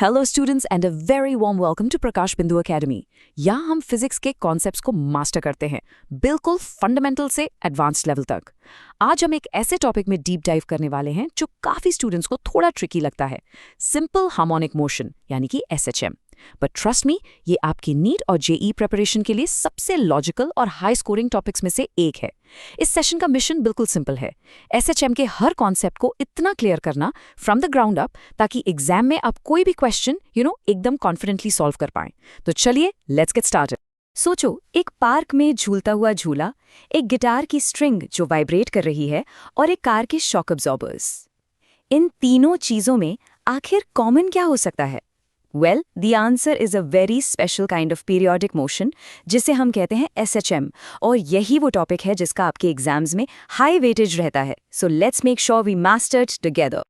Hello students and a very warm welcome to Prakash Bindu academy. यहाँ हम physics के concepts को मास्टर करते हैं, बिल्कुल फंडामेंटल से एडवांस्ड लेवल तक। आज हम एक ऐसे टॉपिक में डीप डाइव करने वाले हैं जो काफी स्टूडेंट्स को थोड़ा ट्रिकी लगता है, सिंपल हार्मोनिक मोशन यानी कि एसएचएम। बट ट्रस्ट मी, ये आपकी नीट और जेई प्रिपरेशन के लिए सबसे लॉजिकल और हाई स्कोरिंग टॉपिक्स में से एक है। इस सेशन का मिशन बिल्कुल सिंपल है, एसएचएम के हर कॉन्सेप्ट को इतना क्लियर करना फ्रॉम द ग्राउंड अप ताकि एग्जाम में आप कोई भी क्वेश्चन एकदम कॉन्फिडेंटली सॉल्व कर पाएं। तो चलिए लेट्स गेट स्टार्टेड। सोचो, एक पार्क में झूलता हुआ झूला, एक गिटार की स्ट्रिंग जो वाइब्रेट कर रही है और एक कार के शॉक अब्जॉर्बर्स। इन तीनों चीजों में आखिर कॉमन क्या हो सकता है? Well, the answer is a very special kind of periodic motion जिसे हम कहते हैं एसएचएम, और यही वो टॉपिक है जिसका आपके एग्जाम्स में हाई वेटेज रहता है। So let's make sure we master it together.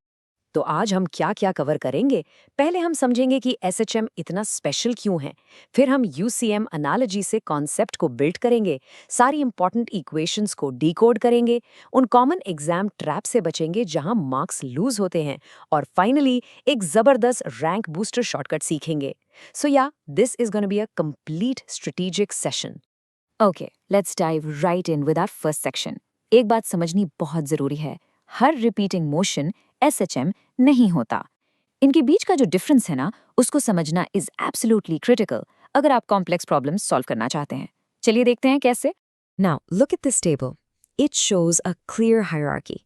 तो आज हम क्या क्या कवर करेंगे? पहले हम समझेंगे कि एसएचएम इतना स्पेशल क्यों है, फिर हम यूसीएम एनालॉजी से कॉन्सेप्ट को बिल्ड करेंगे, सारी इंपॉर्टेंट इक्वेशंस को डिकोड करेंगे, उन कॉमन एग्जाम ट्रैप से बचेंगे जहां मार्क्स लूज होते हैं, और फाइनली एक जबरदस्त रैंक बूस्टर शॉर्टकट सीखेंगे। So ya, this is gonna be a complete strategic session. Okay, let's dive right in with our first section. एक बात समझनी बहुत जरूरी है, हर रिपीटिंग मोशन एसएचएम नहीं होता। इनके बीच का जो डिफरेंस है ना, उसको समझना इज एब्सोल्युटली क्रिटिकल अगर आप कॉम्प्लेक्स प्रॉब्लम्स सॉल्व करना चाहते हैं। चलिए देखते हैं कैसे। Now look at this table, it shows a clear hierarchy.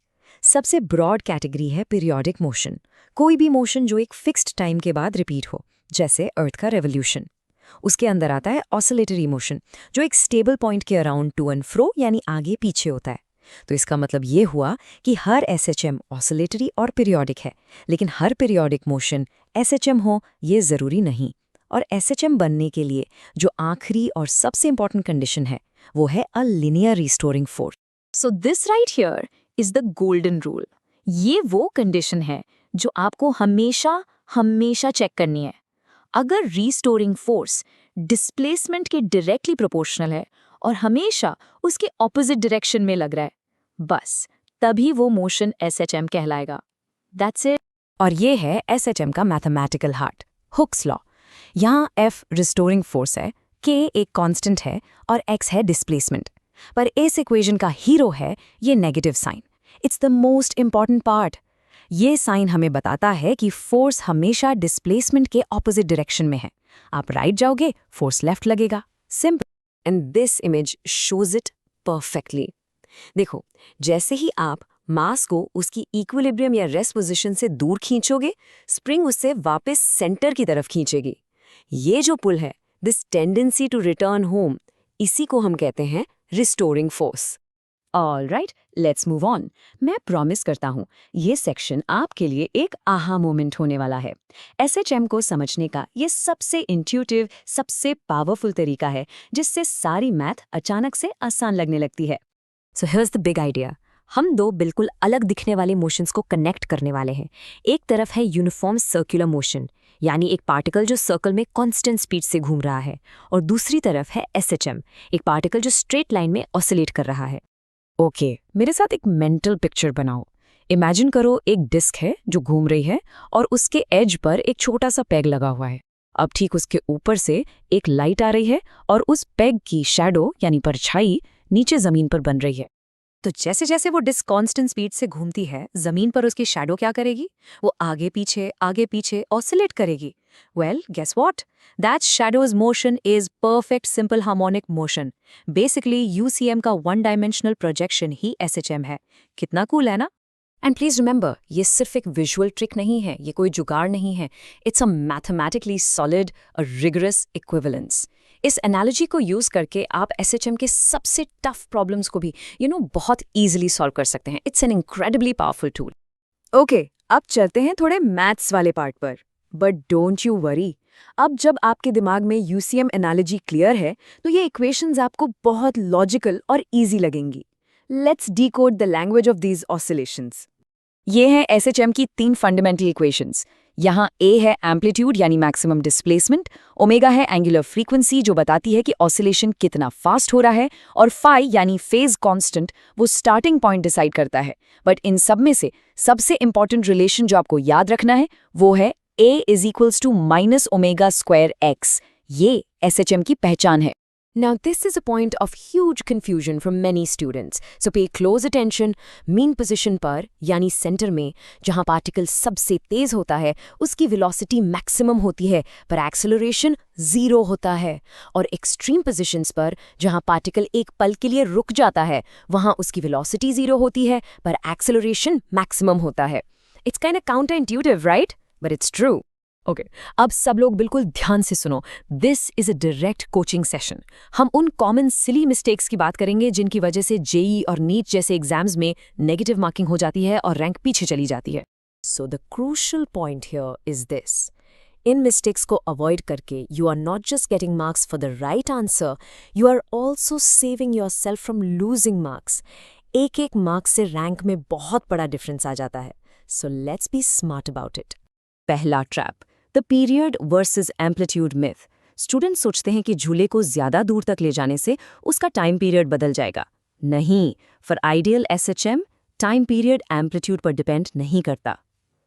सबसे ब्रॉड कैटेगरी है पीरियोडिक मोशन, कोई भी मोशन जो एक फिक्स्ड टाइम के बाद रिपीट हो, जैसे अर्थ का रेवोल्यूशन। उसके अंदर आता है ऑसिलेटरी मोशन, जो एक स्टेबल पॉइंट के अराउंड टू एंड फ्रो यानी आगे पीछे होता है। तो इसका मतलब ये हुआ कि हर एसएचएम ऑसिलेटरी और पीरियोडिक है, लेकिन हर पीरियोडिक मोशन एसएचएम हो ये जरूरी नहीं। और एसएचएम बनने के लिए जो आखिरी और सबसे इंपॉर्टेंट कंडीशन है वो है a linear restoring force. So this right here is the golden rule. ये वो कंडीशन है जो आपको हमेशा हमेशा चेक करनी है। अगर रिस्टोरिंग फोर्स डिस्प्लेसमेंट के डायरेक्टली प्रोपोर्शनल है और हमेशा उसके ऑपोजिट डायरेक्शन में लग रहा है, बस तभी वो मोशन एसएचएम कहलाएगा। That's it. और ये है एसएचएम का मैथमेटिकल हार्ट, हुक्स लॉ। यहाँ F रिस्टोरिंग फोर्स है, K एक कांस्टेंट है और X है डिस्प्लेसमेंट। पर इस इक्वेशन का हीरो है ये negative sign. It's the most important part. ये साइन हमें बताता है कि फोर्स हमेशा डिस्प्लेसमेंट के ऑपोजिट डायरेक्शन में है। आप राइट जाओगे, फोर्स लेफ्ट लगेगा, simple. And this image shows it perfectly. देखो, जैसे ही आप मास को उसकी इक्विलिब्रियम या रेस्ट पोजीशन से दूर खींचोगे, स्प्रिंग उससे वापस सेंटर की तरफ खींचेगी। ये जो पुल है, this tendency to return home, इसी को हम कहते हैं restoring force. All right, let's move on. मैं प्रॉमिस करता हूँ ये सेक्शन आपके लिए एक आहा मोमेंट होने वाला है। एसएचएम को समझने का ये सबसे इंट्यूटिव, सबसे पावरफुल तरीका है जिससे सारी मैथ अचानक से आसान लगने लगती है। So here's the big idea. हम दो बिल्कुल अलग दिखने वाले मोशंस को कनेक्ट करने वाले हैं। एक तरफ है यूनिफॉर्म सर्कुलर मोशन, यानी एक पार्टिकल जो सर्कल में कांस्टेंट स्पीड से घूम रहा है, और दूसरी तरफ है एसएचएम, एक पार्टिकल जो स्ट्रेट लाइन में ऑसिलेट कर रहा है। ओके, मेरे साथ एक मेंटल पिक्चर बनाओ। इमेजिन करो एक डिस्क है जो घूम रही है और उसके एज पर एक छोटा सा पेग लगा हुआ है। अब ठीक उसके ऊपर से एक लाइट आ रही है और उस पेग की शैडो यानी परछाई नीचे जमीन पर बन रही है। तो जैसे जैसे वो डिस्क कांस्टेंट स्पीड से घूमती है, जमीन पर उसकी शैडो क्या करेगी? वो आगे पीछे ऑसिलेट करेगी। Well, guess what? That shadow's motion is perfect simple harmonic motion. Basically UCM का वन डायमेंशनल प्रोजेक्शन ही एसएचएम है। कितना कूल है ना? एंड प्लीज रिमेंबर, ये सिर्फ एक विजुअल ट्रिक नहीं है, ये कोई जुगाड़ नहीं है। It's a mathematically solid, a rigorous equivalence. इस एनालॉजी को यूज करके आप एसएचएम के सबसे टफ प्रॉब्लम्स को भी बहुत इजीली सॉल्व कर सकते हैं। It's an incredibly powerful tool. Okay, अब चलते हैं थोड़े मैथ्स वाले पार्ट पर। बट डोंट यू वरी, अब जब आपके दिमाग में यूसीएम एनालॉजी क्लियर है तो ये इक्वेशंस आपको बहुत लॉजिकल और इजी लगेंगी। Let's decode the language of these oscillations. ये हैं एसएचएम की 3 फंडामेंटल इक्वेशंस। यहाँ ए है एम्पलीट्यूड यानी मैक्सिमम डिस्प्लेसमेंट, ओमेगा है एंगुलर फ्रीक्वेंसी जो बताती है कि ऑसिलेशन कितना फास्ट हो रहा है, और फाई यानी फेज कांस्टेंट वो स्टार्टिंग पॉइंट डिसाइड करता है। बट इन सब में से सबसे इंपॉर्टेंट रिलेशन जो आपको याद रखना है वो है A is equals to minus omega square x. ये SHM की पहचान है। Now, this is a point of huge confusion for many students. So pay close attention. Mean position पर यानी सेंटर में जहां पार्टिकल सबसे तेज होता है उसकी वेलोसिटी मैक्सिमम होती है पर एक्सेलरेशन 0 होता है, और एक्सट्रीम पोजीशंस पर जहां पार्टिकल एक पल के लिए रुक जाता है वहां उसकी वेलोसिटी 0 होती है पर एक्सेलरेशन मैक्सिमम होता है. It's kind of counterintuitive, right? But it's true. Okay अब सब लोग बिल्कुल ध्यान से सुनो. This is a direct coaching session. हम उन कॉमन सिली मिस्टेक्स की बात करेंगे जिनकी वजह से जेई और नीट जैसे एग्जाम्स में नेगेटिव मार्किंग हो जाती है और रैंक पीछे चली जाती है. So the crucial point here is this. इन मिस्टेक्स को अवॉइड करके you are not just getting marks for the right answer, you are also saving yourself from losing marks. एक एक मार्क्स से रैंक में बहुत बड़ा डिफरेंस आ जाता है. So let's be smart about it. पहला trap, the period versus amplitude myth. Students सोचते हैं कि झूले को ज्यादा दूर तक ले जाने से उसका टाइम पीरियड बदल जाएगा. नहीं, for ideal SHM time period amplitude पर डिपेंड नहीं करता.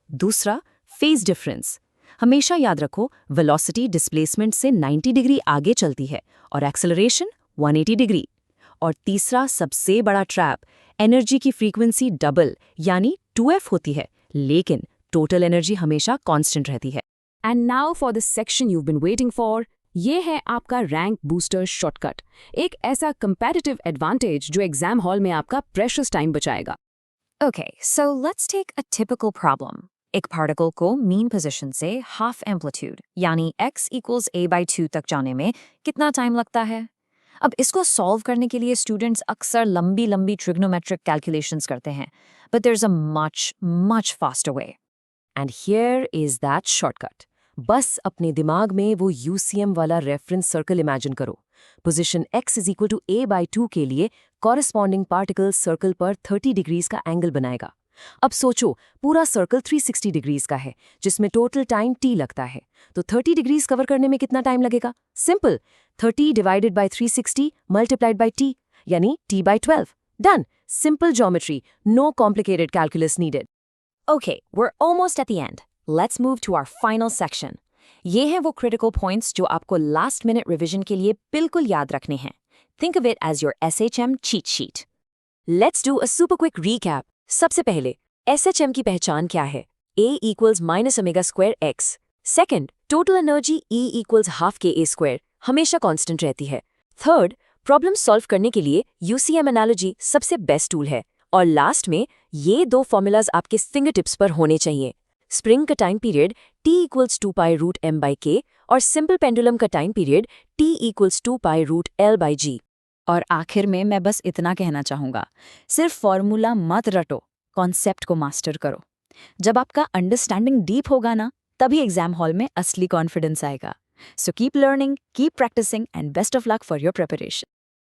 दूसरा, फेज डिफरेंस. हमेशा याद रखो वेलोसिटी डिस्प्लेसमेंट से 90 डिग्री आगे चलती है और एक्सेलरेशन 180 डिग्री. और तीसरा सबसे बड़ा ट्रैप, एनर्जी की फ्रीक्वेंसी डबल यानी 2f होती है लेकिन टोटल एनर्जी हमेशा कांस्टेंट रहती है. And now for the section you been waiting for. ये है आपका रैंक बूस्टर शॉर्टकट. एक ऐसा कंपैरेटिव एडवांटेज जो एग्जाम हॉल में आपका प्रेशियस टाइम बचाएगा. Okay, so let's take a typical problem. एक पार्टिकल को मीन पोजीशन से हाफ एम्पलीट्यूड यानी x equals a/2 तक जाने में कितना टाइम लगता है? अब इसको सॉल्व करने के लिए स्टूडेंट्स अक्सर लंबी ट्रिग्नोमेट्रिक कैलकुलेशंस करते हैं, but there's a much faster way. And here is that shortcut. बस अपने दिमाग में वो यूसीएम वाला रेफरेंस सर्कल इमेजिन करो. Position x is equal to a/2 के लिए कॉरेस्पॉन्डिंग पार्टिकल सर्कल पर 30 डिग्रीज का एंगल बनाएगा. अब सोचो पूरा सर्कल 360 डिग्रीज का है जिसमें टोटल टाइम t लगता है, तो 30 डिग्रीज कवर करने में कितना टाइम लगेगा? Simple, 30 divided by 360 multiplied by t यानी t/12. Done. Simple geometry, no complicated calculus needed. Okay, we're almost at the end. Let's move to our final section. ये हैं वो critical points जो आपको last minute revision के लिए बिल्कुल याद रखने हैं. Think of it as your SHM cheat sheet. Let's do a super quick recap. सबसे पहले, SHM की पहचान क्या है? A equals minus omega square x. Second, total energy E equals half ka square. हमेशा constant रहती है. Third, problem solve करने के लिए UCM analogy सबसे best tool है. और लास्ट में ये दो फॉर्मूलाज आपके फिंगर टिप्स पर होने चाहिए. स्प्रिंग का time period t equals 2π√m/k और सिंपल पेंडुलम का time period t equals 2π√l/g. और आखिर में मैं बस इतना कहना चाहूँगा, सिर्फ फॉर्मूला मत रटो, कॉन्सेप्ट को मास्टर करो. जब आपका अंडरस्टैंडिंग डीप होगा ना, तभी एग्जाम हॉल में असली कॉन्फिडेंस आएगा. So keep learning, keep practising and best of luck for your preparation.